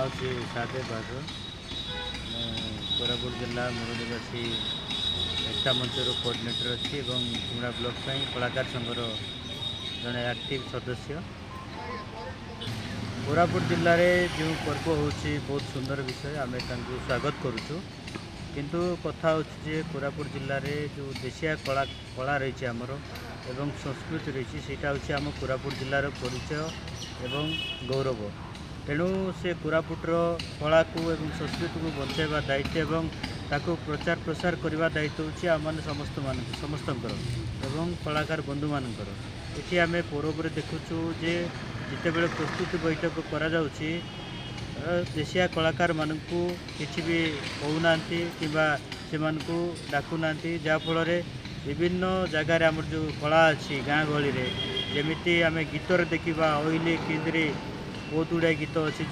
हूँ सादेव बागर कोरापुट जिला मुरलीवासी एकता मंचर कोऑर्डिनेटर अच्छी कुमड़ा ब्लॉक कलाकार संघर जड़े एक्टिव सदस्य। कोरापुट जिले में जो पर्व हो बहुत सुंदर विषय आम स्वागत करुचु किंतु कथा हो कोरापुट जिले में जो देशिया कला रही आमर एवं संस्कृति रही सेटा हूँ आम कोरापुट जिलार परिचय एवं गौरव। तेणु से कोरापुटर कला को एवं संस्कृति को बचाइबा दायित्व एवं ताको प्रचार प्रसार करने दायित्व होची आम समस्त एवं कलाकार बंधु मानकर। ये आम पौरव देखुचु जे जितेबले प्रस्तुति बैठक करा जाउची देशिया कलाकार मानकु किछि भी कहूना कि से डाकुना जहाँफल विभिन्न जगार आम जो कला अच्छी गाँ गहली जमीती आम गीतर देखा ऑयली किंद्री बहुत गुड़ा गीत अच्छी।